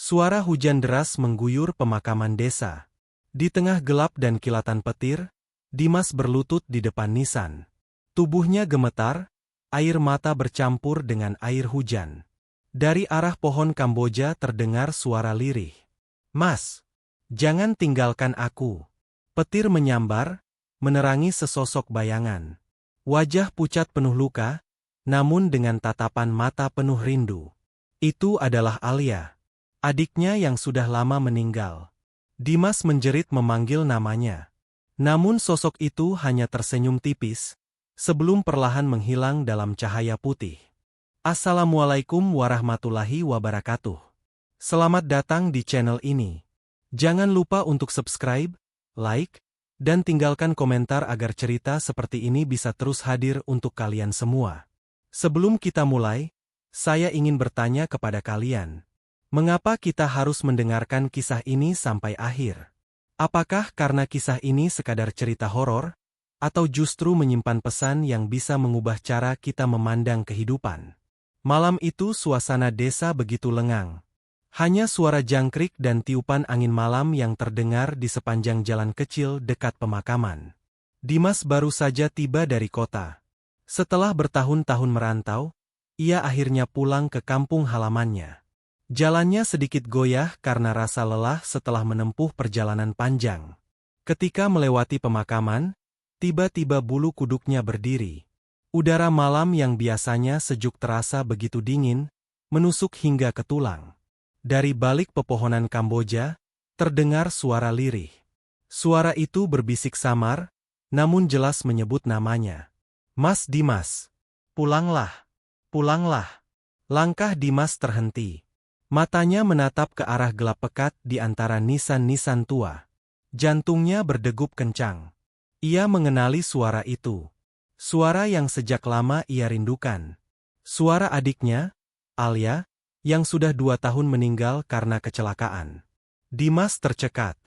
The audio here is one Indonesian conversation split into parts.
Suara hujan deras mengguyur pemakaman desa. Di tengah gelap dan kilatan petir, Dimas berlutut di depan nisan. Tubuhnya gemetar, air mata bercampur dengan air hujan. Dari arah pohon Kamboja terdengar suara lirih. "Mas, jangan tinggalkan aku." Petir menyambar, menerangi sesosok bayangan. Wajah pucat penuh luka, namun dengan tatapan mata penuh rindu. Itu adalah Alia, adiknya yang sudah lama meninggal. Dimas menjerit memanggil namanya. Namun sosok itu hanya tersenyum tipis, sebelum perlahan menghilang dalam cahaya putih. Assalamualaikum warahmatullahi wabarakatuh. Selamat datang di channel ini. Jangan lupa untuk subscribe, like, dan tinggalkan komentar agar cerita seperti ini bisa terus hadir untuk kalian semua. Sebelum kita mulai, saya ingin bertanya kepada kalian. Mengapa kita harus mendengarkan kisah ini sampai akhir? Apakah karena kisah ini sekadar cerita horor, atau justru menyimpan pesan yang bisa mengubah cara kita memandang kehidupan? Malam itu suasana desa begitu lengang. Hanya suara jangkrik dan tiupan angin malam yang terdengar di sepanjang jalan kecil dekat pemakaman. Dimas baru saja tiba dari kota. Setelah bertahun-tahun merantau, ia akhirnya pulang ke kampung halamannya. Jalannya sedikit goyah karena rasa lelah setelah menempuh perjalanan panjang. Ketika melewati pemakaman, tiba-tiba bulu kuduknya berdiri. Udara malam yang biasanya sejuk terasa begitu dingin, menusuk hingga ke tulang. Dari balik pepohonan Kamboja, terdengar suara lirih. Suara itu berbisik samar, namun jelas menyebut namanya. "Mas Dimas, pulanglah, pulanglah." Langkah Dimas terhenti. Matanya menatap ke arah gelap pekat di antara nisan-nisan tua. Jantungnya berdegup kencang. Ia mengenali suara itu. Suara yang sejak lama ia rindukan. Suara adiknya, Alia, yang sudah 2 tahun meninggal karena kecelakaan. Dimas tercekat.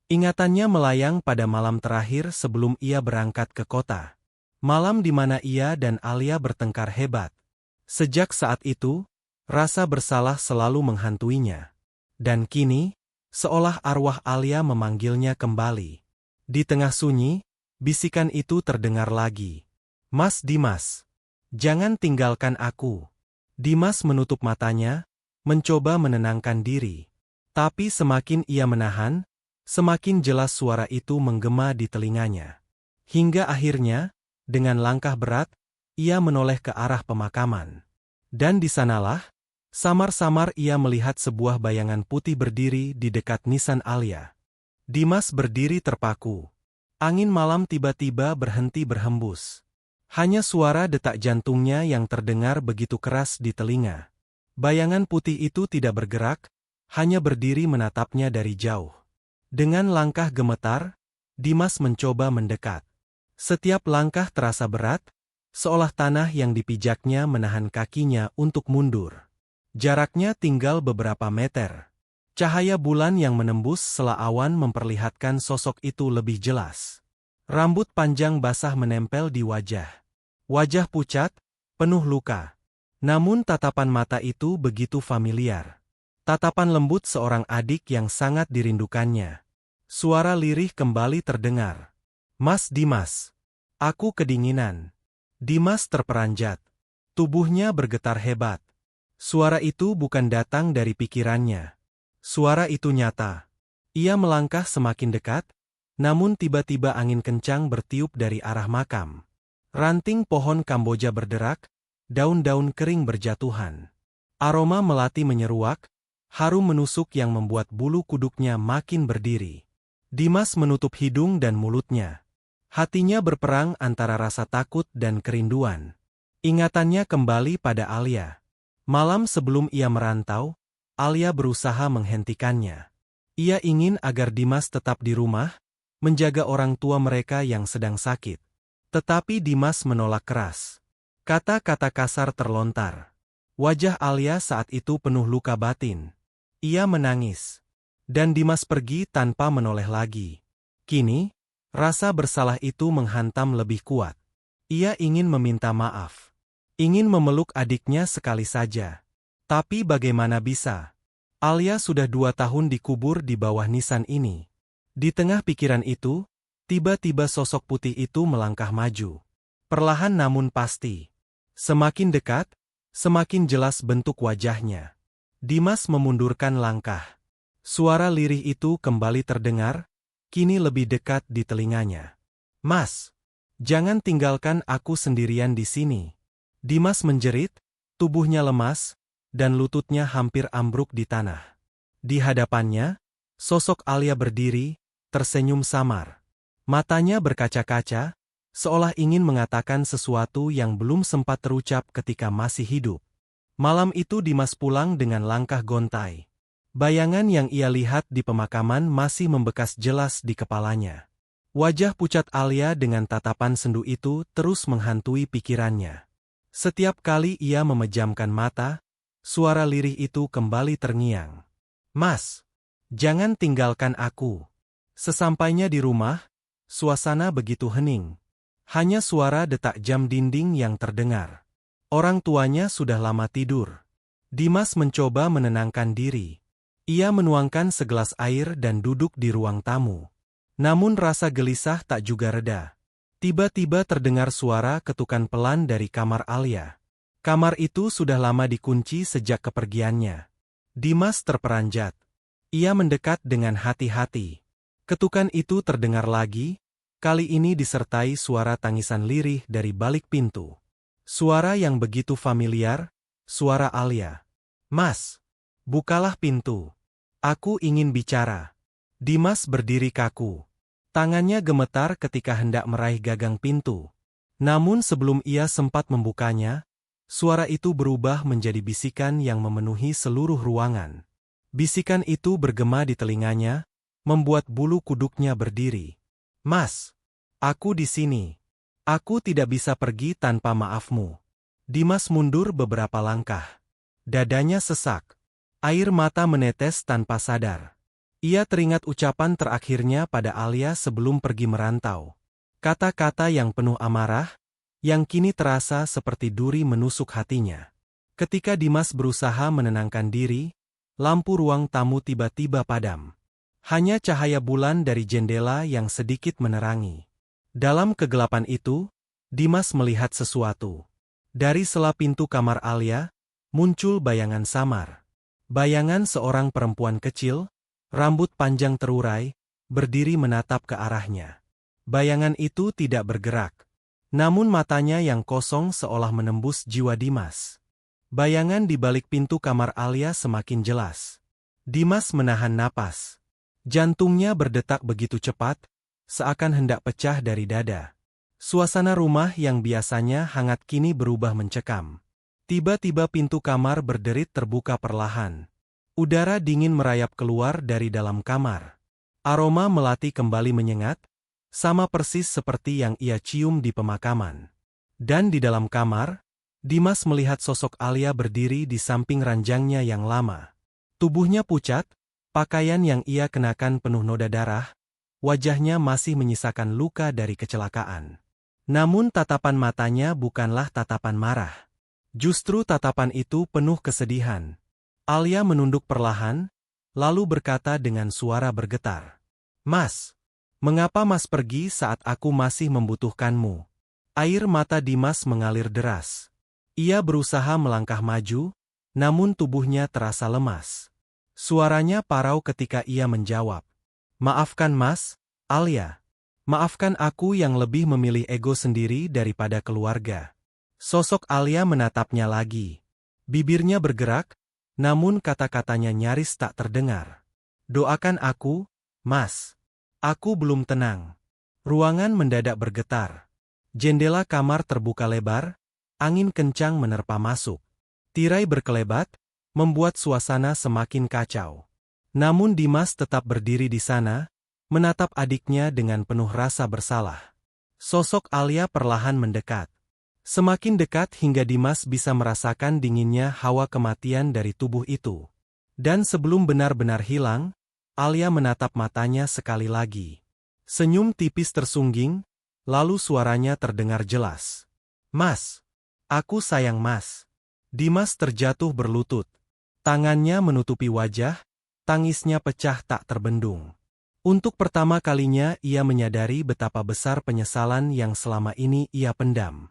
Ingatannya melayang pada malam terakhir sebelum ia berangkat ke kota. Malam di mana ia dan Alia bertengkar hebat. Sejak saat itu, rasa bersalah selalu menghantuinya. Dan kini, seolah arwah Alia memanggilnya kembali. Di tengah sunyi, bisikan itu terdengar lagi. "Mas Dimas, jangan tinggalkan aku." Dimas menutup matanya, mencoba menenangkan diri. Tapi semakin ia menahan, semakin jelas suara itu menggema di telinganya. Hingga akhirnya, dengan langkah berat, ia menoleh ke arah pemakaman. Dan di sanalah, samar-samar ia melihat sebuah bayangan putih berdiri di dekat nisan Alia. Dimas berdiri terpaku. Angin malam tiba-tiba berhenti berhembus. Hanya suara detak jantungnya yang terdengar begitu keras di telinga. Bayangan putih itu tidak bergerak, hanya berdiri menatapnya dari jauh. Dengan langkah gemetar, Dimas mencoba mendekat. Setiap langkah terasa berat, seolah tanah yang dipijaknya menahan kakinya untuk mundur. Jaraknya tinggal beberapa meter. Cahaya bulan yang menembus sela awan memperlihatkan sosok itu lebih jelas. Rambut panjang basah menempel di wajah. Wajah pucat, penuh luka. Namun tatapan mata itu begitu familiar. Tatapan lembut seorang adik yang sangat dirindukannya. Suara lirih kembali terdengar. "Mas Dimas, aku kedinginan." Dimas terperanjat. Tubuhnya bergetar hebat. Suara itu bukan datang dari pikirannya. Suara itu nyata. Ia melangkah semakin dekat, namun tiba-tiba angin kencang bertiup dari arah makam. Ranting pohon Kamboja berderak, daun-daun kering berjatuhan. Aroma melati menyeruak, harum menusuk yang membuat bulu kuduknya makin berdiri. Dimas menutup hidung dan mulutnya. Hatinya berperang antara rasa takut dan kerinduan. Ingatannya kembali pada Alia. Malam sebelum ia merantau, Alia berusaha menghentikannya. Ia ingin agar Dimas tetap di rumah, menjaga orang tua mereka yang sedang sakit. Tetapi Dimas menolak keras. Kata-kata kasar terlontar. Wajah Alia saat itu penuh luka batin. Ia menangis. Dan Dimas pergi tanpa menoleh lagi. Kini, rasa bersalah itu menghantam lebih kuat. Ia ingin meminta maaf. Ingin memeluk adiknya sekali saja. Tapi bagaimana bisa? Alia sudah 2 tahun dikubur di bawah nisan ini. Di tengah pikiran itu, tiba-tiba sosok putih itu melangkah maju. Perlahan namun pasti. Semakin dekat, semakin jelas bentuk wajahnya. Dimas memundurkan langkah. Suara lirih itu kembali terdengar, kini lebih dekat di telinganya. "Mas, jangan tinggalkan aku sendirian di sini." Dimas menjerit, tubuhnya lemas, dan lututnya hampir ambruk di tanah. Di hadapannya, sosok Alia berdiri, tersenyum samar. Matanya berkaca-kaca, seolah ingin mengatakan sesuatu yang belum sempat terucap ketika masih hidup. Malam itu Dimas pulang dengan langkah gontai. Bayangan yang ia lihat di pemakaman masih membekas jelas di kepalanya. Wajah pucat Alia dengan tatapan sendu itu terus menghantui pikirannya. Setiap kali ia memejamkan mata, suara lirih itu kembali terngiang. "Mas, jangan tinggalkan aku." Sesampainya di rumah, suasana begitu hening. Hanya suara detak jam dinding yang terdengar. Orang tuanya sudah lama tidur. Dimas mencoba menenangkan diri. Ia menuangkan segelas air dan duduk di ruang tamu. Namun rasa gelisah tak juga reda. Tiba-tiba terdengar suara ketukan pelan dari kamar Alia. Kamar itu sudah lama dikunci sejak kepergiannya. Dimas terperanjat. Ia mendekat dengan hati-hati. Ketukan itu terdengar lagi, kali ini disertai suara tangisan lirih dari balik pintu. Suara yang begitu familiar, suara Alia. "Mas, bukalah pintu. Aku ingin bicara." Dimas berdiri kaku. Tangannya gemetar ketika hendak meraih gagang pintu. Namun sebelum ia sempat membukanya, suara itu berubah menjadi bisikan yang memenuhi seluruh ruangan. Bisikan itu bergema di telinganya, membuat bulu kuduknya berdiri. "Mas, aku di sini. Aku tidak bisa pergi tanpa maafmu." Dimas mundur beberapa langkah. Dadanya sesak. Air mata menetes tanpa sadar. Ia teringat ucapan terakhirnya pada Alia sebelum pergi merantau. Kata-kata yang penuh amarah, yang kini terasa seperti duri menusuk hatinya. Ketika Dimas berusaha menenangkan diri, lampu ruang tamu tiba-tiba padam. Hanya cahaya bulan dari jendela yang sedikit menerangi. Dalam kegelapan itu, Dimas melihat sesuatu. Dari sela pintu kamar Alia, muncul bayangan samar. Bayangan seorang perempuan kecil, rambut panjang terurai, berdiri menatap ke arahnya. Bayangan itu tidak bergerak. Namun matanya yang kosong seolah menembus jiwa Dimas. Bayangan di balik pintu kamar Alia semakin jelas. Dimas menahan napas. Jantungnya berdetak begitu cepat, seakan hendak pecah dari dada. Suasana rumah yang biasanya hangat kini berubah mencekam. Tiba-tiba pintu kamar berderit terbuka perlahan. Udara dingin merayap keluar dari dalam kamar. Aroma melati kembali menyengat, sama persis seperti yang ia cium di pemakaman. Dan di dalam kamar, Dimas melihat sosok Alia berdiri di samping ranjangnya yang lama. Tubuhnya pucat, pakaian yang ia kenakan penuh noda darah, wajahnya masih menyisakan luka dari kecelakaan. Namun tatapan matanya bukanlah tatapan marah. Justru tatapan itu penuh kesedihan. Alia menunduk perlahan, lalu berkata dengan suara bergetar. "Mas, mengapa Mas pergi saat aku masih membutuhkanmu?" Air mata Dimas mengalir deras. Ia berusaha melangkah maju, namun tubuhnya terasa lemas. Suaranya parau ketika ia menjawab. "Maafkan Mas, Alia. Maafkan aku yang lebih memilih ego sendiri daripada keluarga." Sosok Alia menatapnya lagi. Bibirnya bergerak, namun kata-katanya nyaris tak terdengar. "Doakan aku, Mas. Aku belum tenang." Ruangan mendadak bergetar. Jendela kamar terbuka lebar, angin kencang menerpa masuk. Tirai berkelebat, membuat suasana semakin kacau. Namun Dimas tetap berdiri di sana, menatap adiknya dengan penuh rasa bersalah. Sosok Alia perlahan mendekat. Semakin dekat hingga Dimas bisa merasakan dinginnya hawa kematian dari tubuh itu. Dan sebelum benar-benar hilang, Alia menatap matanya sekali lagi. Senyum tipis tersungging, lalu suaranya terdengar jelas. "Mas, aku sayang Mas." Dimas terjatuh berlutut. Tangannya menutupi wajah, tangisnya pecah tak terbendung. Untuk pertama kalinya ia menyadari betapa besar penyesalan yang selama ini ia pendam.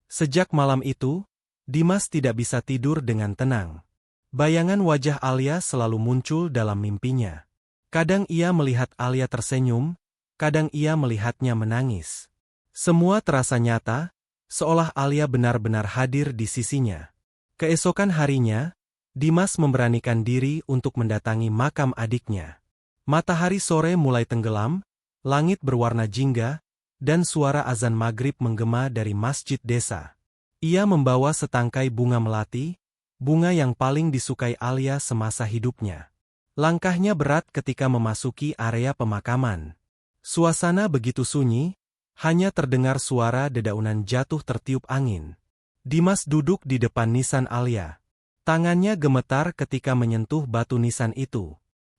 Sejak malam itu, Dimas tidak bisa tidur dengan tenang. Bayangan wajah Alia selalu muncul dalam mimpinya. Kadang ia melihat Alia tersenyum, kadang ia melihatnya menangis. Semua terasa nyata, seolah Alia benar-benar hadir di sisinya. Keesokan harinya, Dimas memberanikan diri untuk mendatangi makam adiknya. Matahari sore mulai tenggelam, langit berwarna jingga, dan suara azan maghrib menggema dari masjid desa. Ia membawa setangkai bunga melati, bunga yang paling disukai Alia semasa hidupnya. Langkahnya berat ketika memasuki area pemakaman. Suasana begitu sunyi, hanya terdengar suara dedaunan jatuh tertiup angin. Dimas duduk di depan nisan Alia. Tangannya gemetar ketika menyentuh batu nisan itu.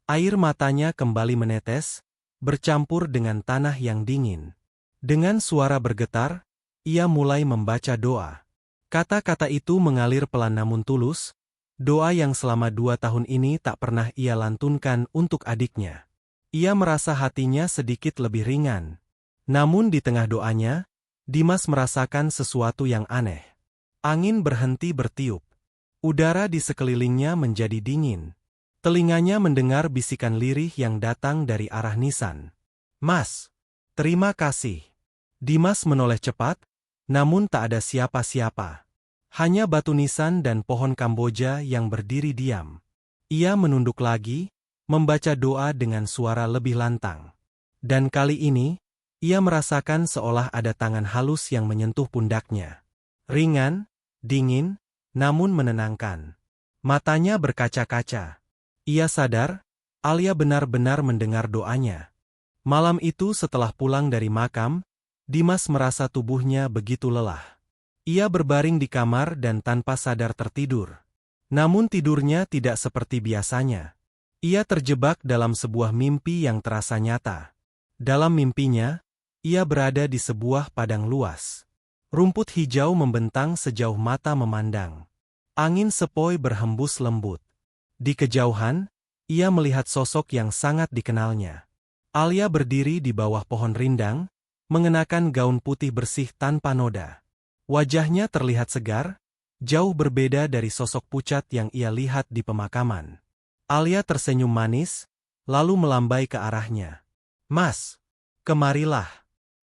Air matanya kembali menetes, bercampur dengan tanah yang dingin. Dengan suara bergetar, ia mulai membaca doa. Kata-kata itu mengalir pelan namun tulus, doa yang selama 2 tahun ini tak pernah ia lantunkan untuk adiknya. Ia merasa hatinya sedikit lebih ringan. Namun di tengah doanya, Dimas merasakan sesuatu yang aneh. Angin berhenti bertiup. Udara di sekelilingnya menjadi dingin. Telinganya mendengar bisikan lirih yang datang dari arah nisan. "Mas, terima kasih." Dimas menoleh cepat, namun tak ada siapa-siapa. Hanya batu nisan dan pohon Kamboja yang berdiri diam. Ia menunduk lagi, membaca doa dengan suara lebih lantang. Dan kali ini, ia merasakan seolah ada tangan halus yang menyentuh pundaknya. Ringan, dingin, namun menenangkan. Matanya berkaca-kaca. Ia sadar, Alia benar-benar mendengar doanya. Malam itu setelah pulang dari makam, Dimas merasa tubuhnya begitu lelah. Ia berbaring di kamar dan tanpa sadar tertidur. Namun tidurnya tidak seperti biasanya. Ia terjebak dalam sebuah mimpi yang terasa nyata. Dalam mimpinya, ia berada di sebuah padang luas. Rumput hijau membentang sejauh mata memandang. Angin sepoi berhembus lembut. Di kejauhan, ia melihat sosok yang sangat dikenalnya. Alia berdiri di bawah pohon rindang, mengenakan gaun putih bersih tanpa noda. Wajahnya terlihat segar, jauh berbeda dari sosok pucat yang ia lihat di pemakaman. Alia tersenyum manis, lalu melambai ke arahnya. "Mas, kemarilah."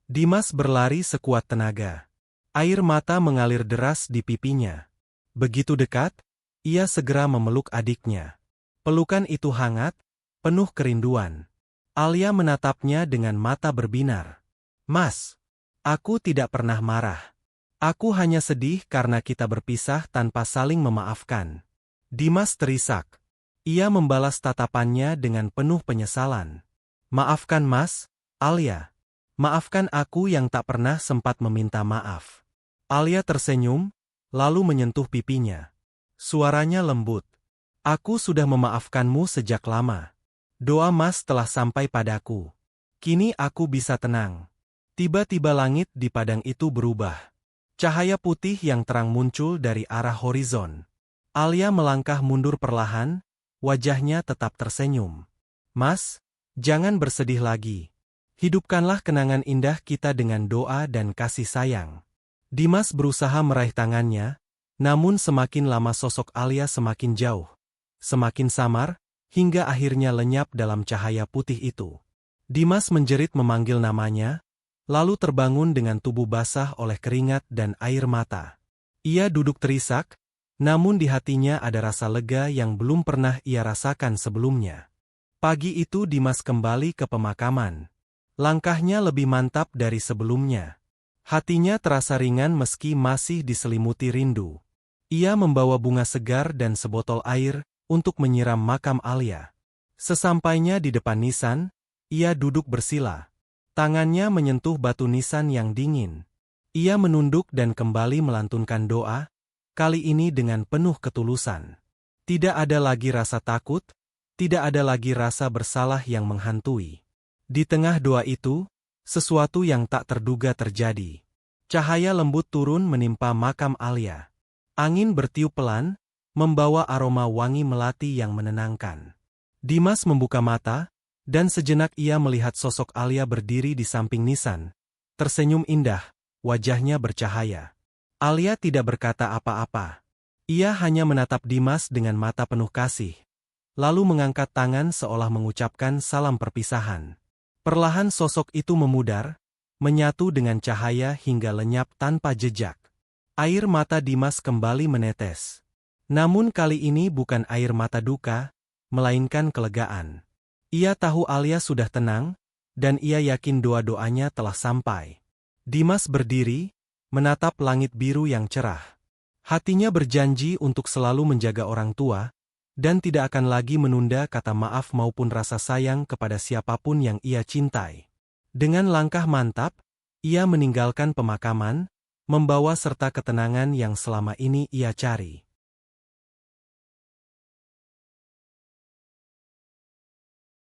Dimas berlari sekuat tenaga. Air mata mengalir deras di pipinya. Begitu dekat, ia segera memeluk adiknya. Pelukan itu hangat, penuh kerinduan. Alia menatapnya dengan mata berbinar. "Mas, aku tidak pernah marah. Aku hanya sedih karena kita berpisah tanpa saling memaafkan." Dimas terisak. Ia membalas tatapannya dengan penuh penyesalan. "Maafkan Mas, Alia. Maafkan aku yang tak pernah sempat meminta maaf." Alia tersenyum, lalu menyentuh pipinya. Suaranya lembut. "Aku sudah memaafkanmu sejak lama. Doa Mas telah sampai padaku. Kini aku bisa tenang." Tiba-tiba langit di padang itu berubah. Cahaya putih yang terang muncul dari arah horizon. Alia melangkah mundur perlahan, wajahnya tetap tersenyum. "Mas, jangan bersedih lagi. Hidupkanlah kenangan indah kita dengan doa dan kasih sayang." Dimas berusaha meraih tangannya, namun semakin lama sosok Alia semakin jauh. Semakin samar, hingga akhirnya lenyap dalam cahaya putih itu. Dimas menjerit memanggil namanya, lalu terbangun dengan tubuh basah oleh keringat dan air mata. Ia duduk terisak, namun di hatinya ada rasa lega yang belum pernah ia rasakan sebelumnya. Pagi itu Dimas kembali ke pemakaman. Langkahnya lebih mantap dari sebelumnya. Hatinya terasa ringan meski masih diselimuti rindu. Ia membawa bunga segar dan sebotol air untuk menyiram makam Alia. Sesampainya di depan nisan, ia duduk bersila. Tangannya menyentuh batu nisan yang dingin. Ia menunduk dan kembali melantunkan doa, kali ini dengan penuh ketulusan. Tidak ada lagi rasa takut, tidak ada lagi rasa bersalah yang menghantui. Di tengah doa itu, sesuatu yang tak terduga terjadi. Cahaya lembut turun menimpa makam Alia. Angin bertiup pelan, membawa aroma wangi melati yang menenangkan. Dimas membuka mata, dan sejenak ia melihat sosok Alia berdiri di samping Nisan. Tersenyum indah, wajahnya bercahaya. Alia tidak berkata apa-apa. Ia hanya menatap Dimas dengan mata penuh kasih. Lalu mengangkat tangan seolah mengucapkan salam perpisahan. Perlahan sosok itu memudar, menyatu dengan cahaya hingga lenyap tanpa jejak. Air mata Dimas kembali menetes. Namun kali ini bukan air mata duka, melainkan kelegaan. Ia tahu Alia sudah tenang, dan ia yakin doa-doanya telah sampai. Dimas berdiri, menatap langit biru yang cerah. Hatinya berjanji untuk selalu menjaga orang tua, dan tidak akan lagi menunda kata maaf maupun rasa sayang kepada siapapun yang ia cintai. Dengan langkah mantap, ia meninggalkan pemakaman, membawa serta ketenangan yang selama ini ia cari.